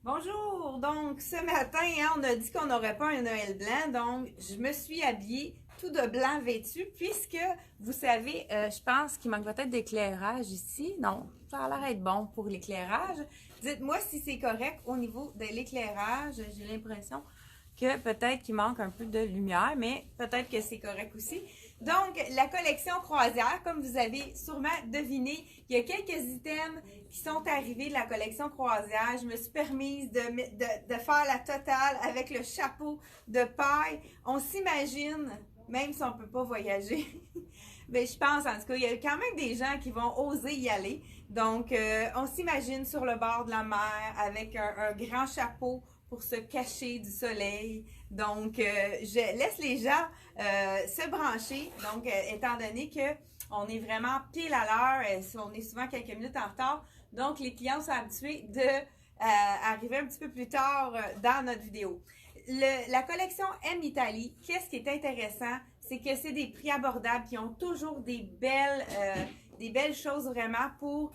Bonjour! Donc, ce matin, hein, on a dit qu'on n'aurait pas un Noël blanc, donc je me suis habillée tout de blanc vêtu, puisque, vous savez, je pense qu'il manque peut-être d'éclairage ici. Non, ça a l'air d'être bon pour l'éclairage. Dites-moi si c'est correct au niveau de l'éclairage. J'ai l'impression que peut-être qu'il manque un peu de lumière, mais peut-être que c'est correct aussi. Donc, la collection croisière, comme vous avez sûrement deviné, il y a quelques items qui sont arrivés de la collection croisière. Je me suis permise de faire la totale avec le chapeau de paille. On s'imagine, même si on ne peut pas voyager, mais je pense en tout cas, il y a quand même des gens qui vont oser y aller. Donc, on s'imagine sur le bord de la mer avec un grand chapeau pour se cacher du soleil. Donc, je laisse les gens se brancher. Donc, étant donné que on est vraiment pile à l'heure, on est souvent quelques minutes en retard. Donc, les clients sont habitués de arriver un petit peu plus tard dans notre vidéo. La collection M Italie, qu'est-ce qui est intéressant, c'est que c'est des prix abordables qui ont toujours des belles choses vraiment pour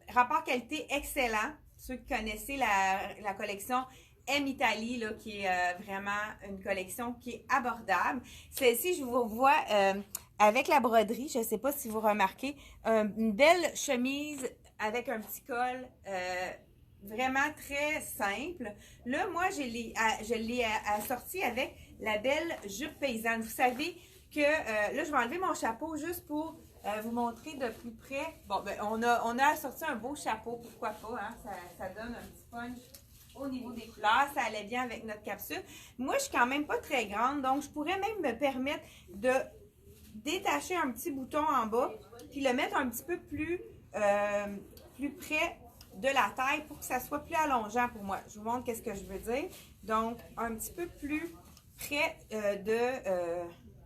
rapport qualité excellent. Ceux qui connaissaient la collection M Italie, là, qui est vraiment une collection qui est abordable. Celle-ci, je vous vois avec la broderie, je ne sais pas si vous remarquez, une belle chemise avec un petit col vraiment très simple. Là, moi, je l'ai assorti avec la belle jupe paysanne. Vous savez que, là, je vais enlever mon chapeau juste pour vous montrer de plus près. Bon, ben, on a assorti un beau chapeau, pourquoi pas, hein? Ça donne un petit punch au niveau des couleurs, ça allait bien avec notre capsule. Moi, je suis quand même pas très grande, donc je pourrais même me permettre de détacher un petit bouton en bas, puis le mettre un petit peu plus près de la taille pour que ça soit plus allongeant pour moi. Je vous montre qu'est-ce que je veux dire. Donc, un petit peu plus près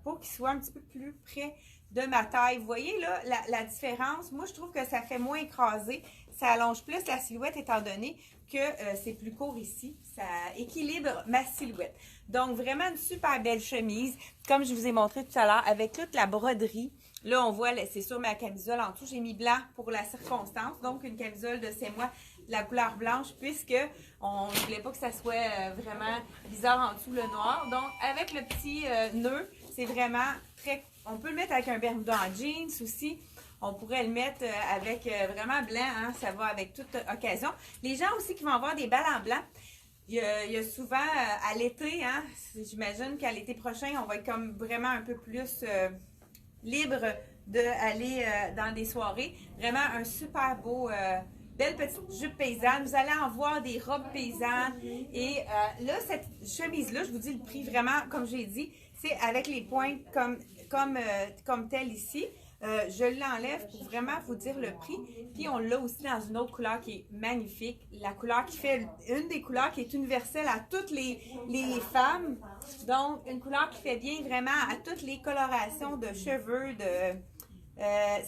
pour qu'il soit un petit peu plus près de ma taille. Vous voyez là la différence? Moi, je trouve que ça fait moins écrasé. Ça allonge plus la silhouette étant donné que c'est plus court ici. Ça équilibre ma silhouette. Donc, vraiment une super belle chemise, comme je vous ai montré tout à l'heure, avec toute la broderie. Là, on voit, c'est sur ma camisole en dessous, j'ai mis blanc pour la circonstance. Donc, une camisole de C'est moi, de la couleur blanche, puisque on ne voulait pas que ça soit vraiment bizarre en dessous, le noir. Donc, avec le petit nœud, c'est vraiment très... On peut le mettre avec un bermuda en jeans aussi. On pourrait le mettre avec vraiment blanc, hein, ça va avec toute occasion. Les gens aussi qui vont avoir des balles en blanc, il y a souvent à l'été, hein, j'imagine qu'à l'été prochain, on va être comme vraiment un peu plus libre d'aller dans des soirées. Vraiment un super beau, belle petite jupe paysanne. Vous allez en voir des robes paysannes. Et là, cette chemise-là, je vous dis le prix vraiment, comme j'ai dit, c'est avec les pointes comme tel ici. Je l'enlève pour vraiment vous dire le prix. Puis on l'a aussi dans une autre couleur qui est magnifique. La couleur qui fait une des couleurs qui est universelle à toutes les femmes. Donc, une couleur qui fait bien vraiment à toutes les colorations de cheveux, de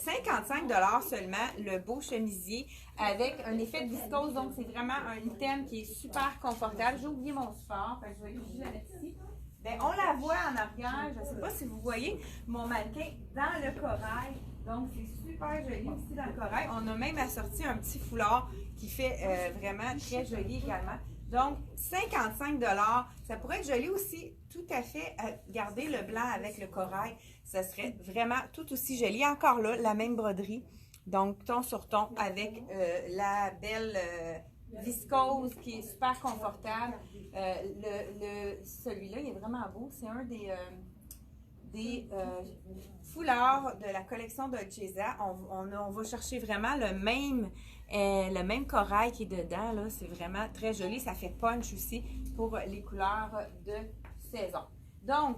55 seulement, le beau chemisier avec un effet de viscose. Donc, c'est vraiment un item qui est super confortable. J'ai oublié mon support, fait que je vais juste le mettre ici. Bien, on la voit en arrière, je ne sais pas si vous voyez mon mannequin dans le corail. Donc, c'est super joli aussi dans le corail. On a même assorti un petit foulard qui fait vraiment très joli également. Donc, 55 ça pourrait être joli aussi, tout à fait, garder le blanc avec le corail. Ça serait vraiment tout aussi joli. Encore là, la même broderie. Donc, ton sur ton avec la belle... viscose qui est super confortable. Celui-là, il est vraiment beau. C'est un des foulards de la collection de Dolcezza. On va chercher vraiment le même corail qui est dedans. C'est vraiment très joli. Ça fait punch aussi pour les couleurs de saison. Donc,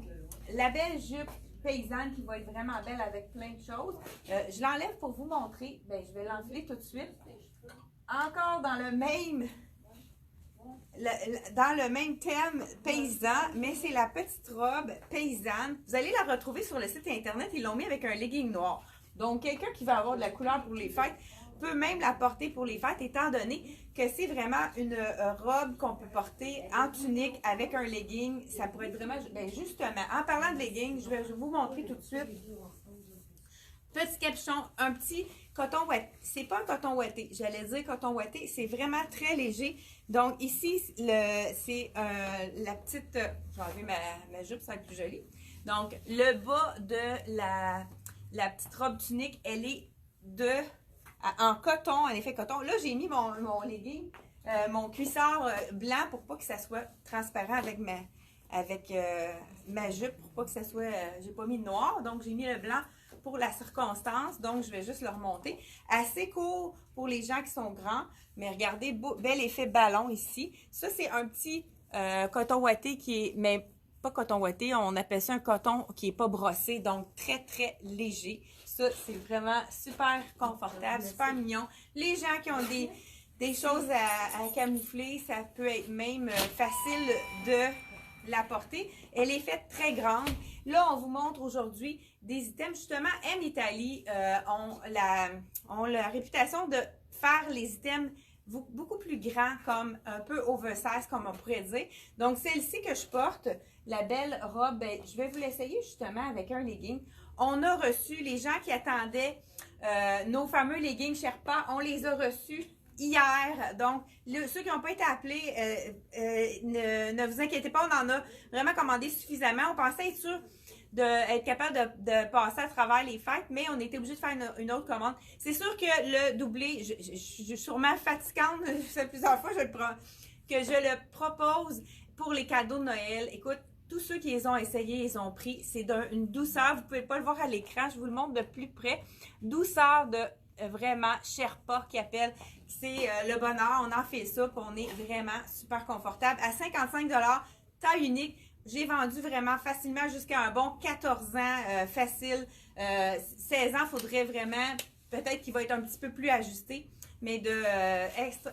la belle jupe paysanne qui va être vraiment belle avec plein de choses. Je l'enlève pour vous montrer. Bien, je vais l'enlever tout de suite. Encore dans le même thème paysan, mais c'est la petite robe paysanne. Vous allez la retrouver sur le site internet, ils l'ont mis avec un legging noir. Donc, quelqu'un qui va avoir de la couleur pour les fêtes peut même la porter pour les fêtes, étant donné que c'est vraiment une robe qu'on peut porter en tunique avec un legging. Ça pourrait être vraiment... Bien, justement, en parlant de legging, je vais vous montrer tout de suite. Petit capuchon, un petit coton ouaté. C'est pas un coton ouaté. J'allais dire coton ouaté. C'est vraiment très léger. Donc, ici, c'est la petite... je vais enlever ma jupe, ça va être plus joli. Donc, le bas de la petite robe tunique, elle est en coton, en effet coton. Là, j'ai mis mon legging, mon cuissard blanc pour pas que ça soit transparent avec ma jupe, pour pas que ça soit... j'ai pas mis de noir, donc j'ai mis le blanc pour la circonstance, donc je vais juste le remonter. Assez court pour les gens qui sont grands, mais regardez, bel effet ballon ici. Ça, c'est un petit coton ouaté qui est, mais pas coton ouaté, on appelle ça un coton qui est pas brossé, donc très, très léger. Ça, c'est vraiment super confortable, super mignon. Les gens qui ont des choses à camoufler, ça peut être même facile de la porter. Elle est faite très grande. Là, on vous montre aujourd'hui des items. Justement, M Italie ont la réputation de faire les items beaucoup plus grands, comme un peu oversize, comme on pourrait dire. Donc, celle-ci que je porte, la belle robe, ben, je vais vous l'essayer justement avec un legging. On a reçu, les gens qui attendaient nos fameux leggings Sherpa, on les a reçus hier. Donc, ceux qui n'ont pas été appelés, ne vous inquiétez pas, on en a vraiment commandé suffisamment. On pensait être sûr d'être capable de passer à travers les fêtes, mais on était obligé de faire une autre commande. C'est sûr que le doublé, je suis sûrement fatigante, je fais plusieurs fois que je le propose pour les cadeaux de Noël. Écoute, tous ceux qui les ont essayés, ils ont pris. C'est d'une douceur, vous ne pouvez pas le voir à l'écran, je vous le montre de plus près. Douceur de vraiment Sherpa qui appelle. C'est le bonheur, on en fait ça, puis on est vraiment super confortable. À 55 $, taille unique. J'ai vendu vraiment facilement jusqu'à un bon 14 ans, facile. 16 ans, il faudrait vraiment, peut-être qu'il va être un petit peu plus ajusté, mais de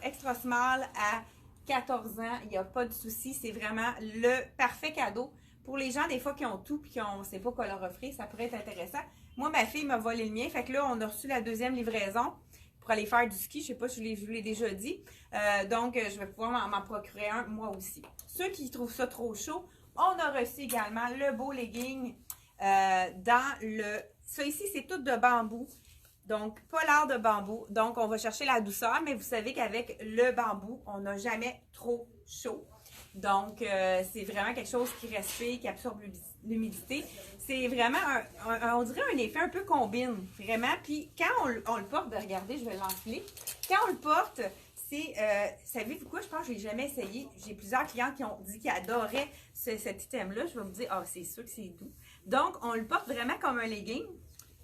extra small à 14 ans, il n'y a pas de souci. C'est vraiment le parfait cadeau. Pour les gens, des fois, qui ont tout et qui ne sait pas quoi leur offrir, ça pourrait être intéressant. Moi, ma fille m'a volé le mien. Fait que là, on a reçu la deuxième livraison pour aller faire du ski. Je ne sais pas si je vous l'ai déjà dit. Donc, je vais pouvoir m'en procurer un, moi aussi. Ceux qui trouvent ça trop chaud, on a reçu également le beau legging dans le... Ça ici, c'est tout de bambou. Donc, pas l'art de bambou. Donc, on va chercher la douceur, mais vous savez qu'avec le bambou, on n'a jamais trop chaud. Donc, c'est vraiment quelque chose qui respire, qui absorbe l'humidité. C'est vraiment, on dirait un effet un peu combine, vraiment. Puis, quand on le porte, regardez, je vais l'enfiler. Quand on le porte, c'est, savez-vous quoi, je pense que je ne l'ai jamais essayé. J'ai plusieurs clients qui ont dit qu'ils adoraient cet item-là. Je vais vous dire, ah, c'est sûr que c'est doux. Donc, on le porte vraiment comme un legging.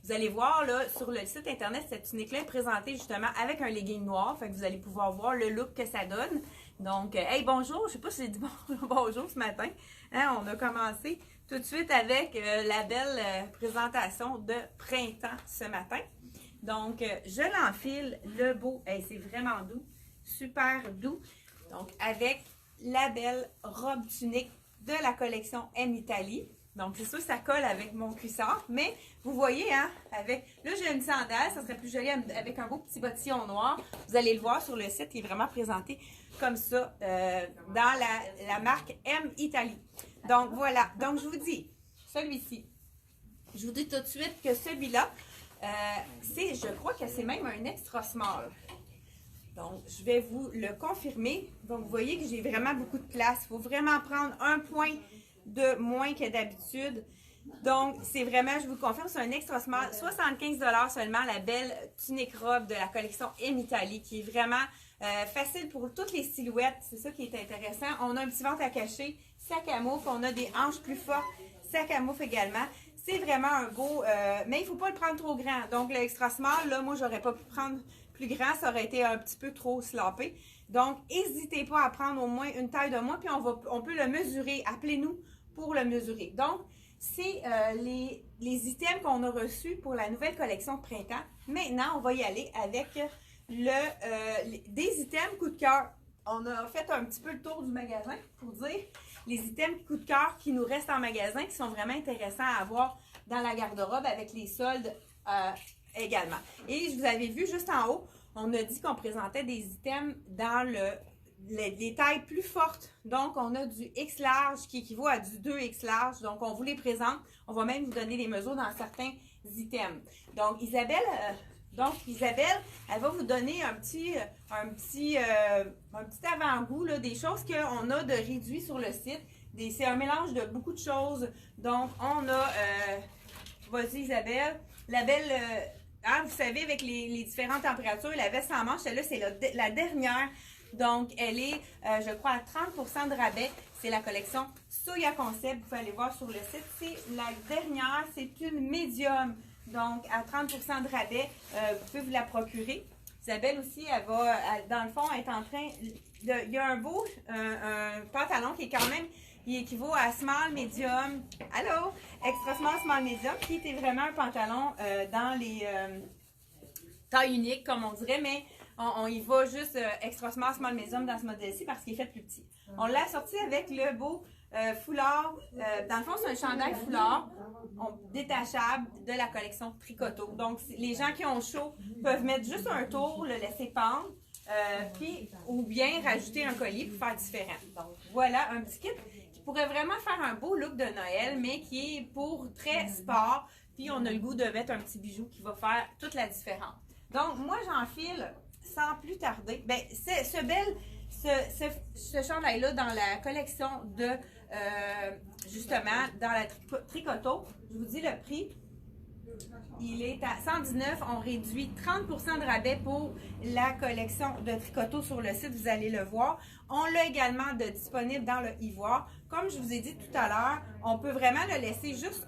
Vous allez voir là sur le site internet, cette tunique-là est présentée justement avec un legging noir. Fait que vous allez pouvoir voir le look que ça donne. Donc, hey, bonjour. Je sais pas si j'ai dit bonjour ce matin. Hein, on a commencé tout de suite avec la belle présentation de printemps ce matin. Donc, je l'enfile, le beau. Hey, c'est vraiment doux. Super doux. Donc, avec la belle robe tunique de la collection M Italie. Donc, c'est sûr, ça colle avec mon cuissard. Mais, vous voyez, hein, là, j'ai une sandale. Ça serait plus joli avec un beau petit bottillon noir. Vous allez le voir sur le site. Il est vraiment présenté comme ça dans la marque M Italie. Donc, voilà. Donc, je vous dis, celui-ci. Je vous dis tout de suite que celui-là, je crois que c'est même un extra small. Donc, je vais vous le confirmer. Donc, vous voyez que j'ai vraiment beaucoup de place. Il faut vraiment prendre un point de moins que d'habitude. Donc, c'est vraiment, je vous le confirme, c'est un extra small. 75 $ seulement, la belle tunique robe de la collection M Italie, qui est vraiment facile pour toutes les silhouettes. C'est ça qui est intéressant. On a un petit ventre à cacher, ça camoufle. On a des hanches plus fortes, ça camoufle également. C'est vraiment un beau, mais il ne faut pas le prendre trop grand. Donc, l'extra small, là, moi, j'aurais pas pu prendre plus grand, ça aurait été un petit peu trop slappé. Donc, n'hésitez pas à prendre au moins une taille de moins, puis on peut le mesurer. Appelez-nous pour le mesurer. Donc, c'est les items qu'on a reçus pour la nouvelle collection de printemps. Maintenant, on va y aller avec des items coup de cœur. On a fait un petit peu le tour du magasin pour dire les items coup de cœur qui nous restent en magasin, qui sont vraiment intéressants à avoir dans la garde-robe avec les soldes également. Et je vous avais vu juste en haut, on a dit qu'on présentait des items dans les tailles plus fortes. Donc, on a du X large qui équivaut à du 2X large. Donc, on vous les présente. On va même vous donner les mesures dans certains items. Donc, Isabelle, Donc, Isabelle, elle va vous donner un petit avant-goût là, des choses qu'on a de réduit sur le site. C'est un mélange de beaucoup de choses. Donc, on a, vas-y Isabelle, la belle, vous savez, avec les différentes températures, la veste sans manche, celle-là, c'est la dernière. Donc, elle est, je crois, à 30% de rabais. C'est la collection Soya Concept. Vous pouvez aller voir sur le site. C'est la dernière. C'est une médium. Donc, à 30% de rabais, vous pouvez vous la procurer. Isabelle aussi, dans le fond, être en train... Il y a un beau un pantalon qui est quand même... Il équivaut à small, medium. Allô? Extra small, small, medium. Qui était vraiment un pantalon dans les tailles uniques, comme on dirait, mais... On y va juste extra small, small, medium dans ce modèle-ci parce qu'il est fait plus petit. On l'a sorti avec le beau foulard. Dans le fond, c'est un chandail foulard détachable de la collection Tricoto. Donc, les gens qui ont chaud peuvent mettre juste un tour, le laisser pendre, ou bien rajouter un collier pour faire différent. Donc, voilà un petit kit qui pourrait vraiment faire un beau look de Noël, mais qui est pour très sport. Puis, on a le goût de mettre un petit bijou qui va faire toute la différence. Donc, moi, j'enfile... Sans plus tarder, ben, ce chandail-là dans la collection de, justement, dans la Tricoto, je vous dis le prix, il est à 119, on réduit 30% de rabais pour la collection de Tricoto sur le site, vous allez le voir. On l'a également disponible dans le ivoire. Comme je vous ai dit tout à l'heure, on peut vraiment le laisser juste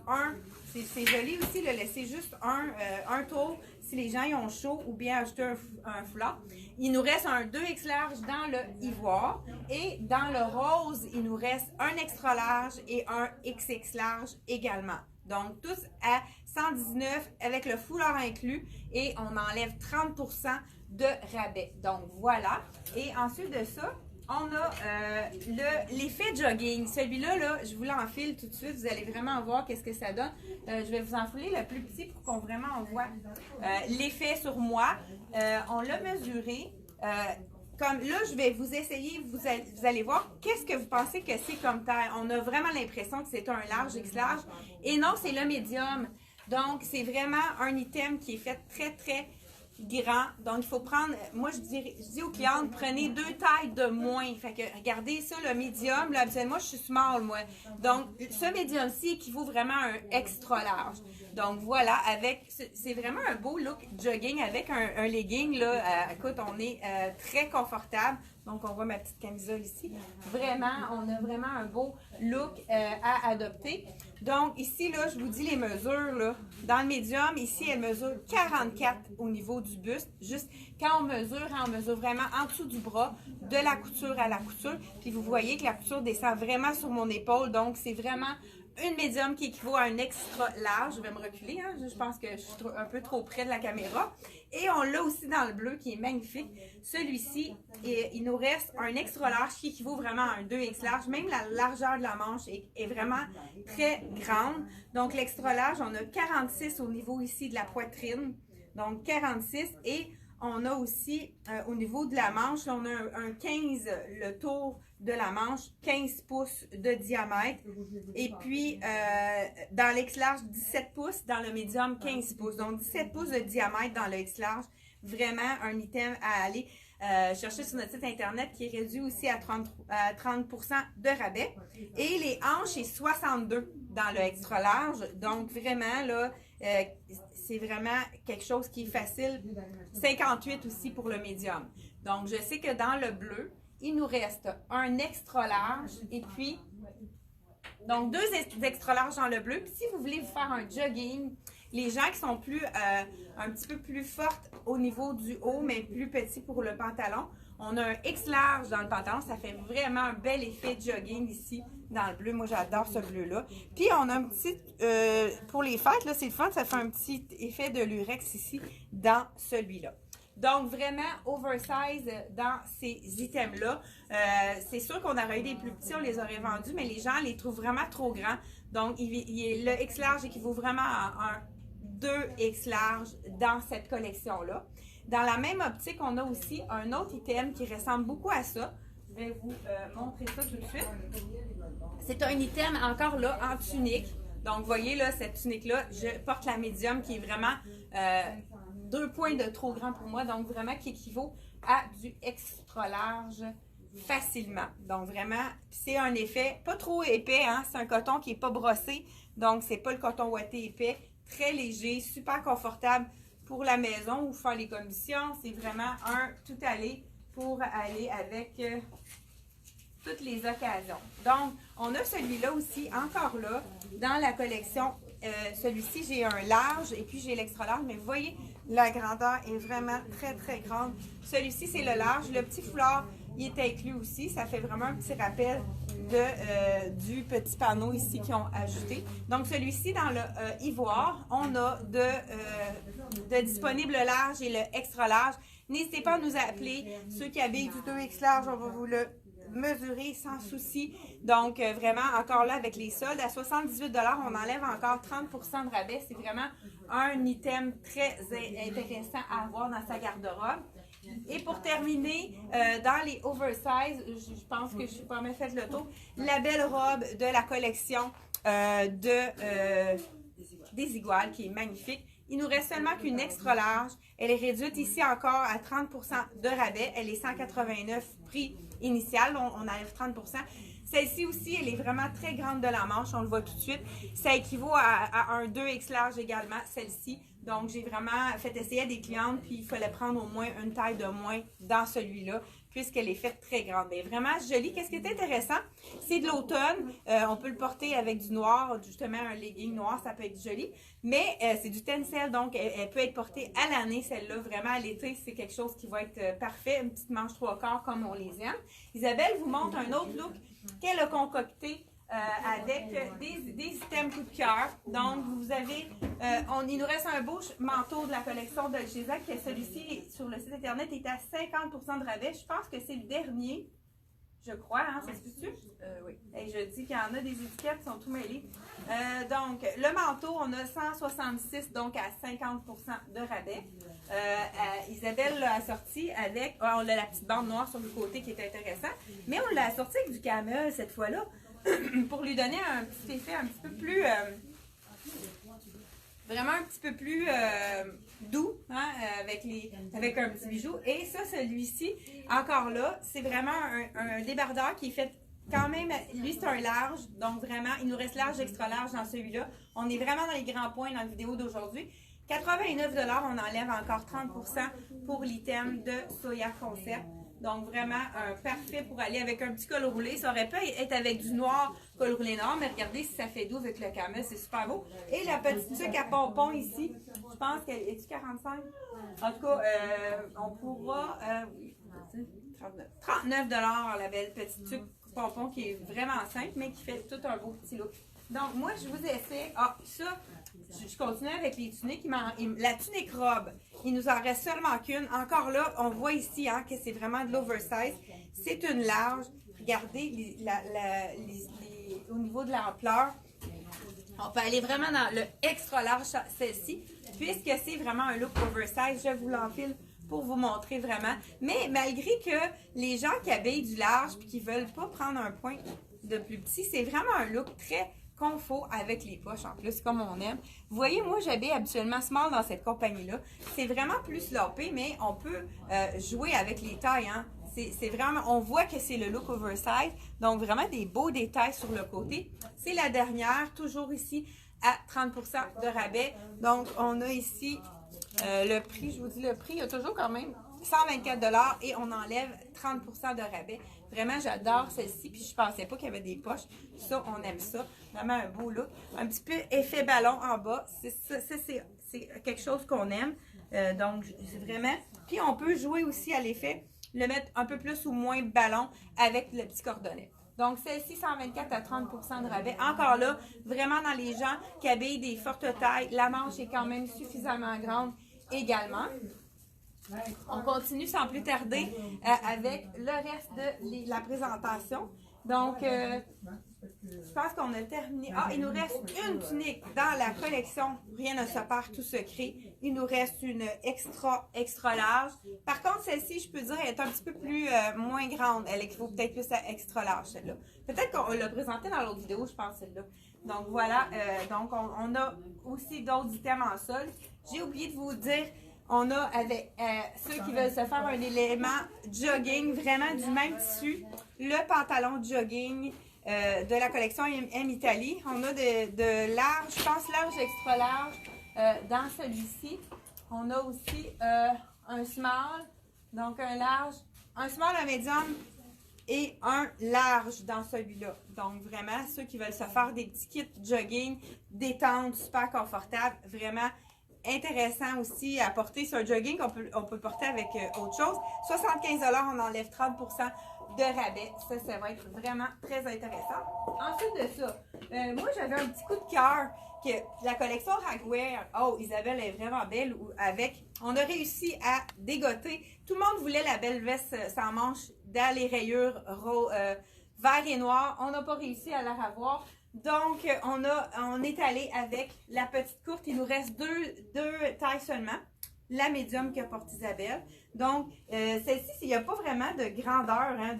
c'est joli aussi, le laisser juste un tour si les gens y ont chaud ou bien ajouter un foulard. Il nous reste un 2X large dans le ivoire et dans le rose, il nous reste un extra large et un XX large également. Donc, tous à 119 avec le foulard inclus et on enlève 30% de rabais. Donc, voilà. Et ensuite de ça, on a l'effet jogging. Celui-là, là, je vous l'enfile tout de suite. Vous allez vraiment voir qu'est-ce que ça donne. Je vais vous enfiler le plus petit pour qu'on vraiment voit l'effet sur moi. On l'a mesuré. Comme là, je vais vous essayer, vous allez voir qu'est-ce que vous pensez que c'est comme taille. On a vraiment l'impression que c'est un large, X large. Et non, c'est le médium. Donc, c'est vraiment un item qui est fait très, très grand. Donc, il faut prendre, moi, je dis aux clientes, prenez 2 tailles de moins. Fait que, regardez ça, le médium, là, habituellement, je suis small, moi. Donc, ce médium-ci équivaut vraiment à un extra large. Donc, voilà, c'est vraiment un beau look jogging avec un legging, là. Écoute, on est très confortable. Donc, on voit ma petite camisole ici. Vraiment, on a vraiment un beau look à adopter. Donc, ici, là, je vous dis les mesures, là. Dans le médium, ici, elle mesure 44 au niveau du buste. Juste, quand on mesure vraiment en dessous du bras, de la couture à la couture. Puis, vous voyez que la couture descend vraiment sur mon épaule. Donc, c'est vraiment une médium qui équivaut à un extra large. Je vais me reculer, hein? Je pense que je suis un peu trop près de la caméra. Et on l'a aussi dans le bleu qui est magnifique. Celui-ci, il nous reste un extra large qui équivaut vraiment à un 2X large. Même la largeur de la manche est vraiment très grande. Donc l'extra large, on a 46 au niveau ici de la poitrine. Donc 46 et on a aussi au niveau de la manche, on a un 15, le tour de la manche, 15 pouces de diamètre. Et puis, dans l'X large, 17 pouces. Dans le médium, 15 pouces. Donc, 17 pouces de diamètre dans le X large. Vraiment un item à aller chercher sur notre site internet qui est réduit aussi à 30% de rabais. Et les hanches, c'est 62 dans le extra large. Donc, vraiment, là, c'est vraiment quelque chose qui est facile. 58 aussi pour le médium. Donc, je sais que dans le bleu, il nous reste un extra large et puis, donc 2 extra larges dans le bleu. Puis si vous voulez vous faire un jogging, les gens qui sont un petit peu plus fortes au niveau du haut, mais plus petits pour le pantalon, on a un X large dans le pantalon. Ça fait vraiment un bel effet jogging ici dans le bleu. Moi, j'adore ce bleu-là. Puis, on a un petit, pour les fêtes, là, c'est le fun, ça fait un petit effet de lurex ici dans celui-là. Donc, vraiment oversize dans ces items-là. C'est sûr qu'on aurait eu des plus petits, on les aurait vendus, mais les gens les trouvent vraiment trop grands. Donc, le X large équivaut vraiment à un 2X large dans cette collection-là. Dans la même optique, on a aussi un autre item qui ressemble beaucoup à ça. Je vais vous montrer ça tout de suite. C'est un item encore là en tunique. Donc, vous voyez là, cette tunique-là, je porte la médium qui est vraiment 2 points de trop grand pour moi, donc vraiment qui équivaut à du extra large facilement. Donc vraiment, c'est un effet pas trop épais, hein? C'est un coton qui n'est pas brossé, donc c'est pas le coton ouaté épais, très léger, super confortable pour la maison ou faire les commissions. C'est vraiment un tout aller pour aller avec toutes les occasions. Donc, on a celui-là aussi, encore là, dans la collection. Celui-ci, j'ai un large et puis j'ai l'extra large, mais vous voyez, la grandeur est vraiment très, très grande. Celui-ci, c'est le large. Le petit foulard, il est inclus aussi. Ça fait vraiment un petit rappel du petit panneau ici qu'ils ont ajouté. Donc, celui-ci, dans le ivoire, on a de disponible le large et le extra large. N'hésitez pas à nous appeler. Ceux qui habillent du 2X large, on va vous le mesurer sans souci. Donc, vraiment, encore là, avec les soldes, à 78 $, on enlève encore 30 % de rabais. C'est vraiment un item très intéressant à avoir dans sa garde-robe. Et pour terminer, dans les oversize, je pense que je suis pas mal fait le tour, la belle robe de la collection des Iguales, qui est magnifique. Il nous reste seulement qu'une extra large. Elle est réduite ici encore à 30 % de rabais. Elle est 189 prix initial. On enlève 30 %. Celle-ci aussi, elle est vraiment très grande de la manche. On le voit tout de suite. Ça équivaut à un 2X large également, celle-ci. Donc, j'ai vraiment fait essayer à des clientes, puis il fallait prendre au moins une taille de moins dans celui-là, puisqu'elle est faite très grande. Mais vraiment jolie. Qu'est-ce qui est intéressant? C'est de l'automne. On peut le porter avec du noir, justement un legging noir, ça peut être joli. Mais c'est du tencel, donc elle peut être portée à l'année, celle-là. Vraiment, à l'été, c'est quelque chose qui va être parfait. Une petite manche 3/4 comme on les aime. Isabelle vous montre un autre look qu'elle a concocté avec des items coup de cœur. Donc, vous avez, il nous reste un beau manteau de la collection de Dolcezza, qui est celui-ci sur le site internet, est à 50 % de rabais. Je pense que c'est le dernier, je crois, hein, ça se peut-tu? Oui. Et je dis qu'il y en a des étiquettes qui sont tout mêlées. Donc, le manteau, on a 166, donc à 50 % de rabais. Isabelle l'a assorti avec, on a la petite bande noire sur le côté qui est intéressant, mais on l'a assorti avec du camel cette fois-là, pour lui donner un petit effet un petit peu plus, vraiment un petit peu plus doux, hein, avec un petit bijou. Et ça, celui-ci, encore là, c'est vraiment un débardeur qui est fait quand même, lui c'est un large, donc vraiment, il nous reste large, extra large dans celui-là. On est vraiment dans les grands points dans la vidéo d'aujourd'hui. 89 $, on enlève encore 30 % pour l'item de Soya Concept. Donc, vraiment, parfait pour aller avec un petit col roulé. Ça aurait pu être avec du noir, col roulé noir, mais regardez si ça fait doux avec le camel, c'est super beau. Et la petite tuque à pompons ici, je pense qu'elle est-tu 45? En tout cas, on pourra, oui, 39 $, la belle petite tuque pompon qui est vraiment simple, mais qui fait tout un beau petit look. Donc, moi, je vous ai fait, ça, je continue avec les tuniques. La tunique robe, il nous en reste seulement qu'une. Encore là, on voit ici hein, que c'est vraiment de l'oversize. C'est une large. Regardez au niveau de l'ampleur. On peut aller vraiment dans le extra large, celle-ci, puisque c'est vraiment un look oversize. Je vous l'enfile pour vous montrer vraiment. Mais malgré que les gens qui habillent du large et qui ne veulent pas prendre un point de plus petit, c'est vraiment un look très confort avec les poches en plus, comme on aime. Vous voyez, moi, j'habille habituellement small dans cette compagnie-là. C'est vraiment plus slopé, mais on peut jouer avec les tailles. Hein. C'est vraiment, on voit que c'est le look oversize. Donc, vraiment des beaux détails sur le côté. C'est la dernière, toujours ici, à 30 % de rabais. Donc, on a ici le prix, je vous dis le prix, il y a toujours quand même 124 $ et on enlève 30 % de rabais. Vraiment, j'adore celle-ci, puis je pensais pas qu'il y avait des poches. Ça, on aime ça. Vraiment un beau look. Un petit peu effet ballon en bas. C'est quelque chose qu'on aime. Donc, c'est vraiment... Puis, on peut jouer aussi à l'effet, le mettre un peu plus ou moins ballon avec le petit cordonnet. Donc, celle-ci, 124 à 30 % de rabais. Encore là, vraiment dans les gens qui habillent des fortes tailles, la manche est quand même suffisamment grande également. On continue sans plus tarder avec le reste de la présentation. Donc, je pense qu'on a terminé. Il nous reste une tunique dans la collection. Rien ne se perd, tout se crée. Il nous reste une extra large. Par contre, celle-ci, je peux dire, elle est un petit peu plus moins grande. Elle équivaut peut-être plus à extra large, celle-là. Peut-être qu'on l'a présentée dans l'autre vidéo, je pense, celle-là. Donc, voilà. Donc, on a aussi d'autres items en sol. J'ai oublié de vous dire... On a avec ceux qui veulent se faire un élément jogging, vraiment du même tissu, le pantalon jogging de la collection M Italie. On a de large, je pense large, extra large dans celui-ci. On a aussi un small, donc un large, un small, un médium et un large dans celui-là. Donc vraiment, ceux qui veulent se faire des petits kits jogging, détente, super confortable, vraiment intéressant aussi à porter sur un jogging qu'on peut porter avec autre chose. 75 $, on enlève 30 % de rabais. Ça va être vraiment très intéressant. Ensuite de ça, moi j'avais un petit coup de cœur que la collection Ragwear, oh Isabelle est vraiment belle, avec, on a réussi à dégoter. Tout le monde voulait la belle veste sans manches dans les rayures vert et noir. On n'a pas réussi à la revoir. Donc, on est allé avec la petite courte. Il nous reste deux tailles seulement. La médium que porte Isabelle. Donc, celle-ci, il n'y a pas vraiment de grandeur. Hein,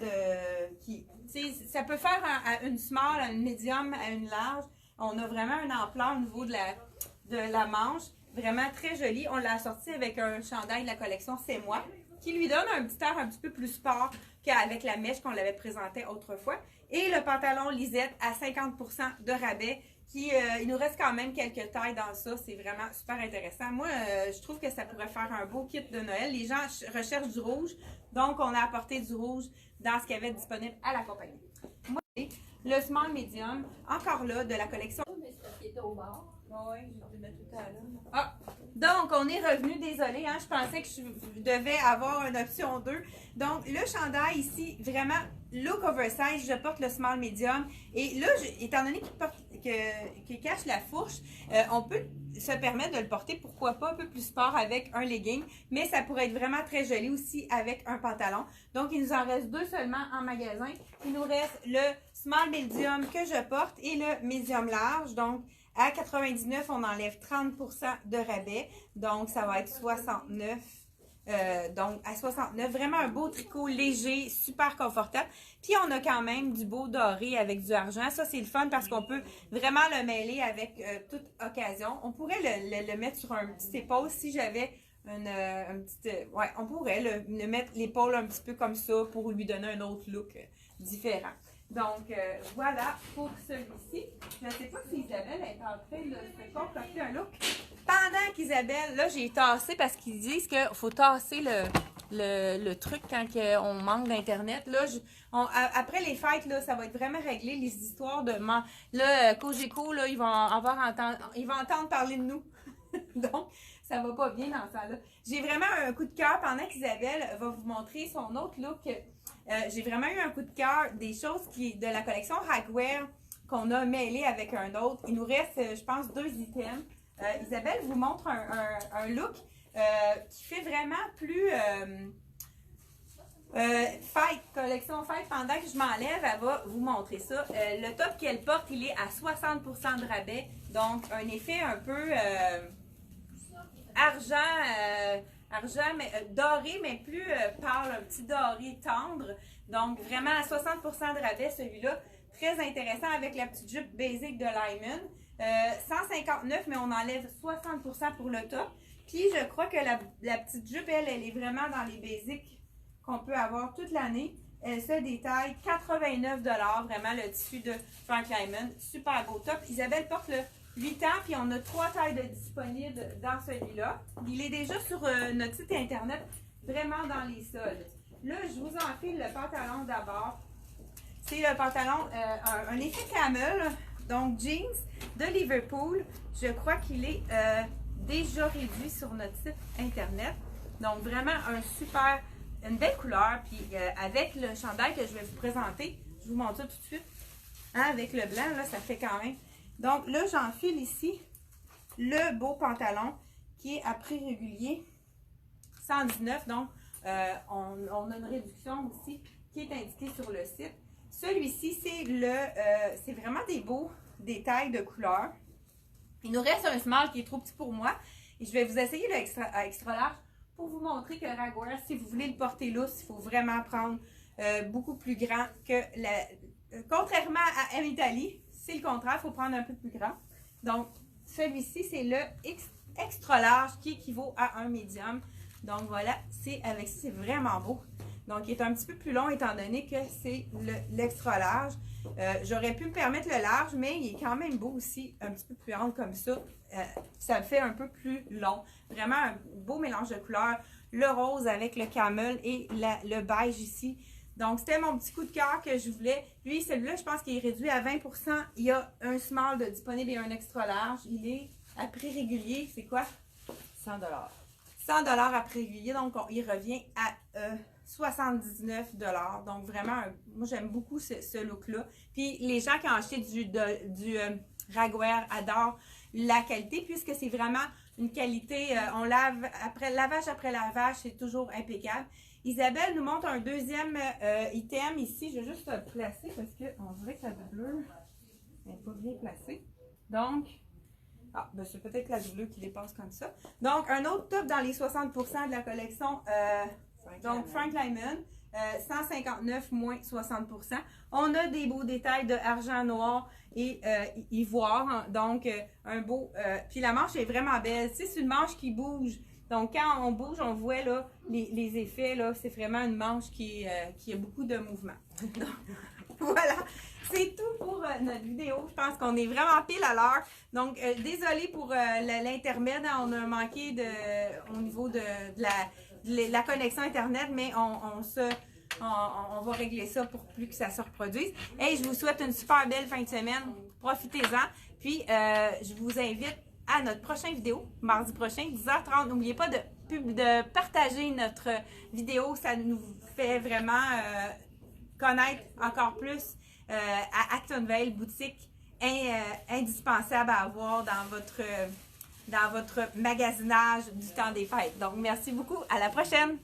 ça peut faire une small, à une médium, à une large. On a vraiment une ampleur au niveau de la manche. Vraiment très jolie. On l'a assorti avec un chandail de la collection C'est moi, qui lui donne un petit air un petit peu plus sport qu'avec la mèche qu'on l'avait présenté autrefois. Et le pantalon Lisette à 50 % de rabais. Il nous reste quand même quelques tailles dans ça. C'est vraiment super intéressant. Moi, je trouve que ça pourrait faire un beau kit de Noël. Les gens recherchent du rouge. Donc, on a apporté du rouge dans ce qu'il y avait disponible à la compagnie. Moi, le small medium, encore là, de la collection. Oui, je vais mettre tout à l'heure. Ah! Donc, on est revenu, désolé, hein, je pensais que je devais avoir une option 2. Donc, le chandail ici, vraiment, look oversize, je porte le small medium. Et là, étant donné qu'il cache la fourche, on peut se permettre de le porter, pourquoi pas, un peu plus sport avec un legging. Mais ça pourrait être vraiment très joli aussi avec un pantalon. Donc, il nous en reste deux seulement en magasin. Il nous reste le small medium que je porte et le medium large. Donc, à 99, on enlève 30 % de rabais. Donc, ça va être 69. Donc, à 69, vraiment un beau tricot léger, super confortable. Puis, on a quand même du beau doré avec du argent. Ça, c'est le fun parce qu'on peut vraiment le mêler avec toute occasion. On pourrait le mettre sur un petit épaule si j'avais une petite... ouais, on pourrait le mettre l'épaule un petit peu comme ça pour lui donner un autre look différent. Donc, voilà pour celui-ci. Je ne sais pas si Isabelle est en train de se concocter un look. Pendant qu'Isabelle, là, j'ai tassé parce qu'ils disent qu'il faut tasser le truc quand on manque d'Internet. Là, après les fêtes, là, ça va être vraiment réglé, les histoires de... Là, Cogeco, là, ils vont entendre parler de nous. Donc, ça va pas bien dans ça là. J'ai vraiment un coup de cœur pendant qu'Isabelle va vous montrer son autre look. J'ai vraiment eu un coup de cœur des choses de la collection Ragwear qu'on a mêlé avec un autre. Il nous reste, je pense, 2 items. Isabelle vous montre un look qui fait vraiment plus fête, collection fête. Pendant que je m'enlève, elle va vous montrer ça. Le top qu'elle porte, il est à 60 % de rabais. Donc, un effet un peu argent, mais doré, mais plus pâle, un petit doré tendre. Donc, vraiment à 60 % de rabais, celui-là. Très intéressant avec la petite jupe basic de Lyman. 159, mais on enlève 60 % pour le top. Puis, je crois que la petite jupe, elle est vraiment dans les basics qu'on peut avoir toute l'année. Elle se détaille 89 $, vraiment le tissu de Frank Lyman. Super beau top. Isabelle porte le 8 ans, puis on a 3 tailles de disponibles dans celui-là. Il est déjà sur notre site internet, vraiment dans les soldes. Là, je vous enfile le pantalon d'abord. C'est le pantalon, un effet camel, donc jeans de Liverpool. Je crois qu'il est déjà réduit sur notre site internet. Donc, vraiment une belle couleur. Puis, avec le chandail que je vais vous présenter, je vous montre ça tout de suite. Hein, avec le blanc, là, ça fait quand même. Donc, là, j'enfile ici le beau pantalon qui est à prix régulier, 119. Donc, on a une réduction aussi qui est indiquée sur le site. Celui-ci, c'est vraiment des beaux détails de couleurs. Il nous reste un small qui est trop petit pour moi. Et je vais vous essayer le extra large pour vous montrer que Ragwear, si vous voulez le porter lousse, il faut vraiment prendre beaucoup plus grand que contrairement à M Italie, c'est le contraire, il faut prendre un peu plus grand. Donc, celui-ci, c'est le extra large qui équivaut à un médium. Donc voilà, avec ça, c'est vraiment beau. Donc, il est un petit peu plus long étant donné que c'est l'extra large. J'aurais pu me permettre le large, mais il est quand même beau aussi, un petit peu plus ample comme ça. Ça le fait un peu plus long. Vraiment un beau mélange de couleurs. Le rose avec le camel et le beige ici. Donc, c'était mon petit coup de cœur que je voulais. Lui, celui-là, je pense qu'il est réduit à 20 %. Il y a un small de disponible et un extra large. Il est à prix régulier. C'est quoi? 100 $. 100 $ à prix régulier. Donc, il revient à 79 $. Donc, vraiment, moi, j'aime beaucoup ce look-là. Puis, les gens qui ont acheté du ragower adorent la qualité puisque c'est vraiment une qualité, on lave lavage après lavage, c'est toujours impeccable. Isabelle nous montre un deuxième item ici. Je vais juste le placer parce qu'on dirait que la doublure n'est pas bien placée. Donc, ben c'est peut-être la doublure qui dépasse comme ça. Donc, un autre top dans les 60 % de la collection, Frank Lyman, 159 moins 60 %. On a des beaux détails de argent noir et ivoire. Donc, un beau... puis la manche est vraiment belle. Tu sais, c'est une manche qui bouge. Donc, quand on bouge, on voit là, les effets. Là, c'est vraiment une manche qui a beaucoup de mouvement. Voilà, c'est tout pour notre vidéo. Je pense qu'on est vraiment pile à l'heure. Donc, désolé pour l'intermède. Hein, on a manqué au niveau de la connexion Internet, mais on va régler ça pour plus que ça se reproduise. Et je vous souhaite une super belle fin de semaine. Profitez-en. Puis, je vous invite à notre prochaine vidéo, mardi prochain, 10h30. N'oubliez pas de partager notre vidéo. Ça nous fait vraiment connaître encore plus à Actonville, boutique indispensable à avoir dans votre magasinage du temps des fêtes. Donc, merci beaucoup. À la prochaine!